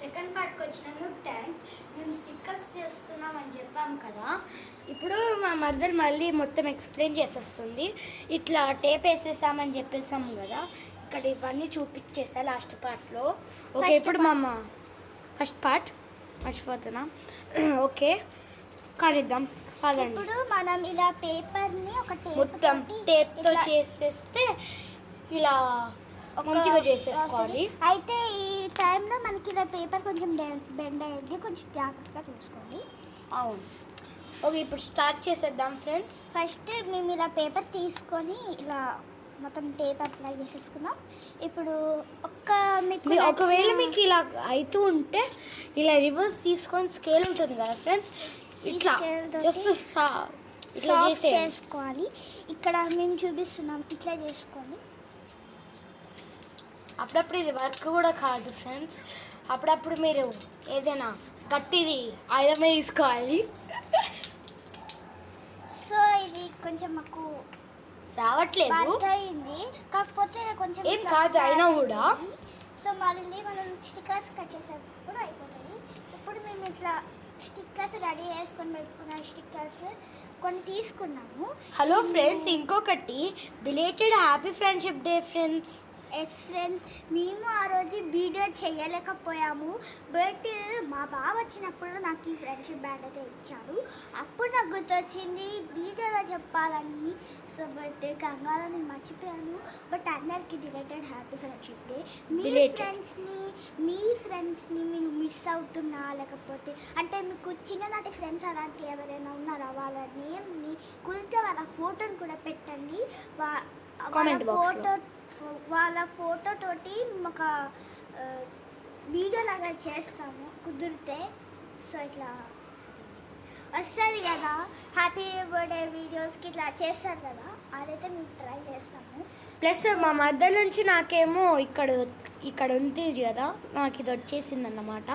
Second పార్ట్కి వచ్చినందుకు thanks. మేము స్టిక్కర్స్ చేస్తున్నామని చెప్పాం కదా, ఇప్పుడు మా మదర్ మళ్ళీ మొత్తం ఎక్స్ప్లెయిన్ చేసేస్తుంది. ఇట్లా టేప్ వేసేసామని చెప్పేసాం కదా, ఇక్కడ ఇవన్నీ చూపించేసా లాస్ట్ పార్ట్లో. ఓకే, ఇప్పుడు మా ఫస్ట్ పార్ట్ మర్చిపోతున్నా. ఓకే, కానిద్దాం కాదండి. ఇప్పుడు మనం ఇలా పేపర్ని ఒక మొత్తం టేప్తో చేసేస్తే ఇలా మంచిగా చేసేసుకోవాలి. అయితే ఈ టైంలో మనకి ఇలా పేపర్ కొంచెం బెండ్ అయ్యింది, కొంచెం జాగ్రత్తగా చూసుకోండి. అవును. ఓకే, ఇప్పుడు స్టార్ట్ చేసేద్దాం ఫ్రెండ్స్. ఫస్ట్ మేము ఇలా పేపర్ తీసుకొని ఇలా మొత్తం టేప్ అప్లై చేసేసుకున్నాం. ఇప్పుడు ఒకవేళ మీకు ఇలా అవుతూ ఉంటే ఇలా రివర్స్ తీసుకొని స్కేల్ ఉంటుంది కదా ఫ్రెండ్స్, ఇట్లా జస్ట్ ఇట్లా చేసుకోవాలి. ఇక్కడ మేము చూపిస్తున్నాం, ఇట్లా చేసుకోండి. అప్పుడప్పుడు ఇది వర్క్ కూడా కాదు ఫ్రెండ్స్, అప్పుడప్పుడు మీరు ఏదైనా గట్టిది ఐరన్ తీసుకోవాలి. సో ఇది కొంచెం మాకు రావట్లేదు అయింది, కాకపోతే కొంచెం ఏం కాదు అయినా కూడా. సో మళ్ళీ మనం స్టిక్కర్స్ కట్ చేసేప్పుడు అయిపోతుంది. ఇప్పుడు మేము ఇట్లా స్టిక్కర్స్ రెడీ చేసుకొని పెట్టుకున్న స్టిక్కర్స్ కొన్ని తీసుకున్నాము. హలో ఫ్రెండ్స్, ఇంకొకటి belated happy friendship day friends. Yes friends, మేము ఆ రోజు వీడియో చేయలేకపోయాము, బట్ మా బావ వచ్చినప్పుడు నాకు ఈ ఫ్రెండ్షిప్ బ్యాండ్ అయితే ఇచ్చాడు. అప్పుడు నాకు గుర్తొచ్చింది వీడియోలో చెప్పాలని. సో బట్ కంగారు నేను మర్చిపోయాను. బట్ అందరికీ రిలేటెడ్ హ్యాపీ ఫ్రెండ్షిప్ డే. మీ ఫ్రెండ్స్ని మీరు మిస్ అవుతున్నా, లేకపోతే అంటే మీకు చిన్ననాటి ఫ్రెండ్స్ అలాంటి ఎవరైనా ఉన్నారా, వాళ్ళ నేమ్ని కుదిరితే వాళ్ళ ఫోటోని కూడా పెట్టండి. వాళ్ళ ఫోటో తోటి ఒక వీడియో లాగా చేస్తాము కుదిరితే. సో ఇట్లా వస్తుంది కదా, హ్యాపీ బర్త్డే వీడియోస్కి ఇట్లా చేస్తారు కదా, అదైతే మేము ట్రై చేస్తాము. ప్లస్ మా మధ్య నుంచి నాకేమో ఇక్కడ ఉంది కదా, నాకు ఇది వచ్చేసింది అన్నమాట.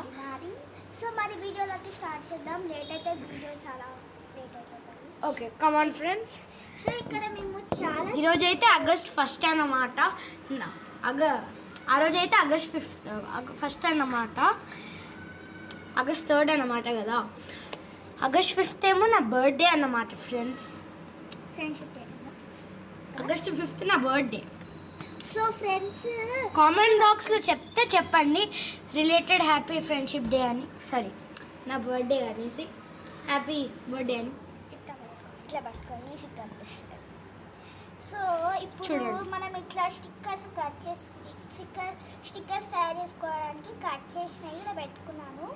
సో మరి వీడియోలోకి స్టార్ట్ చేద్దాం. లేట్ అయితే వీడియో చాలా లేట్ అయిపోతుంది. Okay, come on friends. సో ఇక్కడ మేము చాలా ఈరోజు అయితే ఆగస్ట్ 1 అన్నమాట. ఆ రోజు అయితే ఆగస్ట్ 1 అన్నమాట, ఆగస్ట్ 3 అన్నమాట కదా. ఆగస్ట్ 5 ఏమో నా బర్త్డే అన్నమాట ఫ్రెండ్స్. ఫ్రెండ్షిప్ డే ఆగస్ట్ 5 నా బర్త్డే. సో ఫ్రెండ్స్ కామెంట్ బాక్స్లో చెప్పండి రిలేటెడ్ హ్యాపీ ఫ్రెండ్షిప్ డే అని, సారీ నా బర్త్డే అనేసి హ్యాపీ బర్త్డే అని. ఇట్లా పట్టుకొని ఈజీగా కనిపిస్తుంది. సో ఇప్పుడు మనం ఇట్లా స్టిక్కర్స్ కట్ చేసి స్టిక్కర్స్ తయారు చేసుకోవడానికి కట్ చేసినవి ఇలా పెట్టుకున్నాను.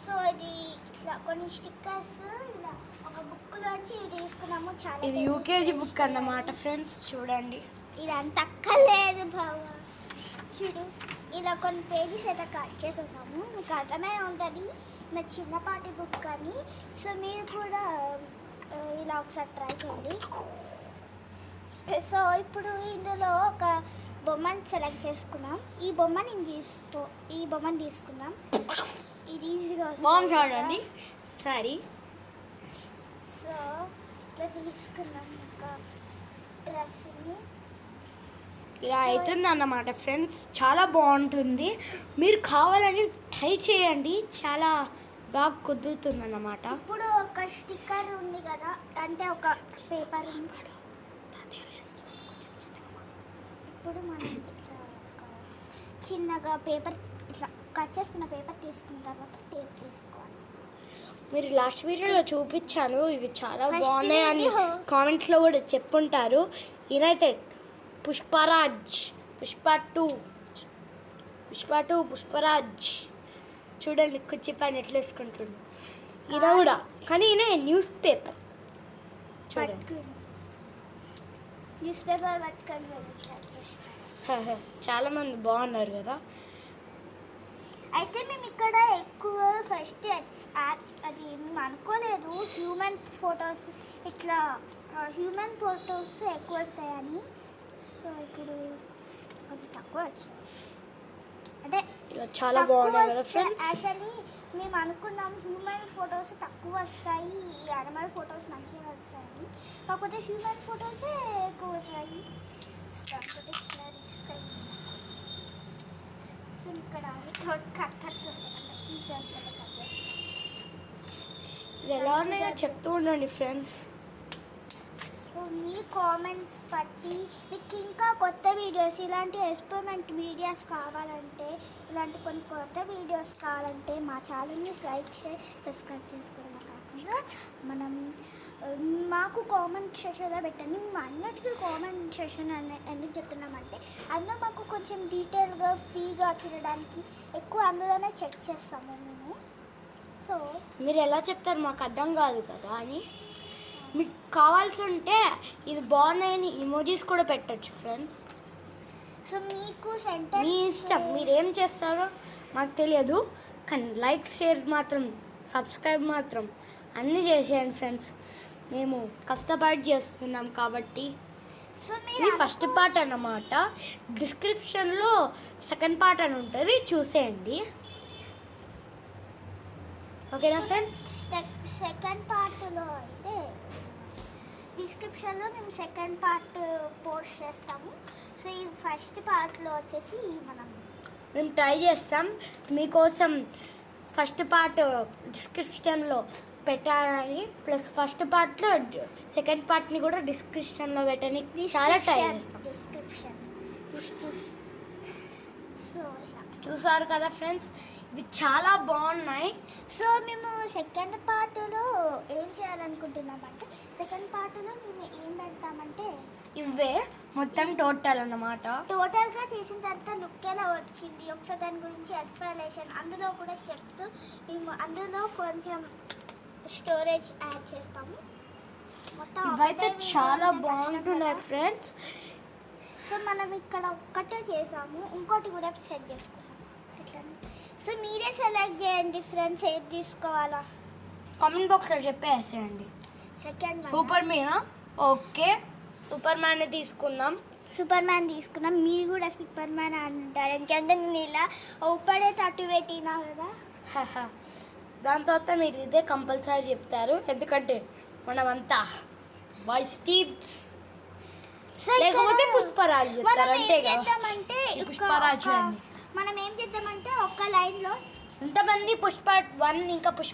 సో ఇది ఇట్లా కొన్ని స్టిక్కర్స్ ఇలా ఒక బుక్లోంచి తీసుకున్నాము. చాలా ఇది యూకేజీ బుక్ అన్నమాట ఫ్రెండ్స్, చూడండి. ఇదంతా అక్కర్లేదు బావ, చూడు ఇలా కొన్ని పేజెస్ అయితే కట్ చేసేసాము. మీకు అర్థమే ఉంటుంది నా చిన్నపాటి బుక్ అని. సో మీరు కూడా ఇలా ఒకసారి ట్రై చేయండి. సో ఇప్పుడు ఇందులో ఒక బొమ్మని సెలెక్ట్ చేసుకున్నాం. ఈ బొమ్మని తీసుకున్నాం. ఇది ఈజీగా చూడండి. సరే, సో ఇట్లా తీసుకున్నాం ఒక డ్రెస్ని. ఇలా అవుతుంది అన్నమాట ఫ్రెండ్స్, చాలా బాగుంటుంది. మీరు కావాలని ట్రై చేయండి, చాలా బాగా కుదురుతుంది అన్నమాట. ఇప్పుడు ఒక స్టిక్కర్ ఉంది కదా, అంటే ఒక పేపర్ ఉంది. ఇప్పుడు మనం ఇట్లా చిన్నగా పేపర్ ఇట్లా కట్ చేసుకున్న పేపర్ తీసుకున్న తర్వాత టేప్ తీసుకోవాలి. మీరు లాస్ట్ వీడియోలో చూపించాను, ఇవి చాలా బాగున్నాయి అని కామెంట్స్లో కూడా చెప్పుంటారు. ఈయనైతే పుష్పరాజ్, పుష్పరాజ్ చూడండి, కుర్చీ పైన ఎట్లా వేసుకుంటుండు. ఈయన కూడా, కానీ ఈయన న్యూస్ పేపర్ చూడండి. న్యూస్ పేపర్ పట్టుకొని చాలా మంది బాగున్నారు కదా. అయితే మేము ఇక్కడ ఎక్కువ ఫస్ట్ అది మేము అనుకోలేదు హ్యూమన్ ఫొటోస్ ఎక్కువ వస్తాయని. సో ఇప్పుడు కొంచెం తక్కువ వచ్చాయి, అంటే చాలా బాగున్నాయి కదా ఫ్రెండ్స్. యాక్చువల్లీ మేము అనుకున్నాం హ్యూమన్ ఫొటోస్ తక్కువ వస్తాయి, ఈ యానిమల్ ఫొటోస్ మంచిగా వస్తాయి, కాకపోతే హ్యూమన్ ఫొటోసే ఎక్కువ వచ్చాయి. కాకపోతే చిన్న రిస్క్ అయింది. సో ఇక్కడ కట్ ఇది ఎలా ఉన్నాయో చెప్తూ ఉండండి ఫ్రెండ్స్. సో మీ కామెంట్స్ బట్టి మీకు ఇంకా కొత్త వీడియోస్ ఇలాంటి ఎక్స్పెరిమెంట్ వీడియోస్ కావాలంటే ఇలాంటి కొన్ని కొత్త వీడియోస్ కావాలంటే మా ఛానల్ని లైక్ షేర్ సబ్స్క్రైబ్ చేసుకోవడం కాకుండా మనం మాకు కామెంట్ సెషన్లో పెట్టండి. మేము అన్నిటికీ కామెంట్ సెషన్ ఎందుకు చెప్తున్నామంటే అందులో మాకు కొంచెం డీటెయిల్గా ఫ్రీగా చూడడానికి ఎక్కువ అందులోనే చెక్ చేస్తాము మేము. సో మీరు ఎలా చెప్తారు మాకు అర్థం కాదు కదా అని. మీకు కావాల్సి ఉంటే ఇది బాగున్నాయని ఇమోజీస్ కూడా పెట్టచ్చు ఫ్రెండ్స్. సో మీకు మీ సెంటెన్స్ ఇష్టం, మీరు ఏం చేస్తారో మాకు తెలియదు, కానీ లైక్ షేర్ మాత్రం సబ్స్క్రైబ్ మాత్రం అన్నీ చేసేయండి ఫ్రెండ్స్. మేము కష్టపడి చేస్తున్నాం కాబట్టి. సో ఇది మీరు ఫస్ట్ పార్ట్ అన్నమాట. డిస్క్రిప్షన్లో సెకండ్ పార్ట్ అని ఉంటుంది, చూసేయండి. ఓకేనా ఫ్రెండ్స్? సెకండ్ పార్ట్లో అయితే డిస్క్రిప్షన్లో మేము సెకండ్ పార్ట్ పోస్ట్ చేస్తాము. సో ఈ ఫస్ట్ పార్ట్లో వచ్చేసి మేము ట్రై చేస్తాం మీకోసం. ఫస్ట్ పార్ట్ డిస్క్రిప్షన్లో పెట్టాలని, ప్లస్ ఫస్ట్ పార్ట్లో సెకండ్ పార్ట్ని కూడా డిస్క్రిప్షన్లో పెట్టడానికి చాలా ట్రై చేస్తాం. డిస్క్రిప్షన్ సో చూసారు కదా ఫ్రెండ్స్, ఇవి చాలా బాగున్నాయి. సో మేము సెకండ్ పార్ట్లో ఏం చేయాలనుకుంటున్నామంటే సెకండ్ పార్ట్లో మేము ఏం పెడతామంటే ఇవే మొత్తం టోటల్ అన్నమాట. టోటల్గా చేసిన తర్వాత లుక్ ఎలా వచ్చింది ఒకసారి దాని గురించి ఎక్స్ప్లెనేషన్ అందులో కూడా చెప్తూ మేము అందులో కొంచెం స్టోరేజ్ యాడ్ చేస్తాము. మొత్తం ఇవైతే ఒకటే చాలా video బాగుంటున్నాయి కష్టం కదా. ఫ్రెండ్స్. సో మనం ఇక్కడ ఒక్కటే చేసాము, ఇంకోటి కూడా సెట్ చేసుకున్నాం ఇట్లా. సో మీరే సెలెక్ట్ చేయండి ఫ్రెండ్స్ ఏది తీసుకోవాలా. కామెంట్ బాక్స్లో చెప్పేసేయండి. సెకండ్ సూపర్ మ్యానా? ఓకే, సూపర్ మ్యాన్ తీసుకుందాం. సూపర్ మ్యాన్ తీసుకున్నాం. మీరు కూడా సూపర్ మ్యాన్ అంటారు ఎందుకంటే నేను ఇలా ఊపడే తట్టు పెట్టినా కదా. దాని తర్వాత మీరు ఇదే కంపల్సరీ చెప్తారు, ఎందుకంటే మనమంతా బాయ్స్ టీమ్స్. సో ఇక్కడ లేకపోతే పుష్పరాజు చెప్తారు, మనం అంతే ఏం కదా. చేద్దామంటే ఈ పుష్పరాజు అని మనం ఏం చేద్దామంటే ఒక్క లైన్లో ఎంతమంది పుష్ప 1 ఇంకా పుష్ప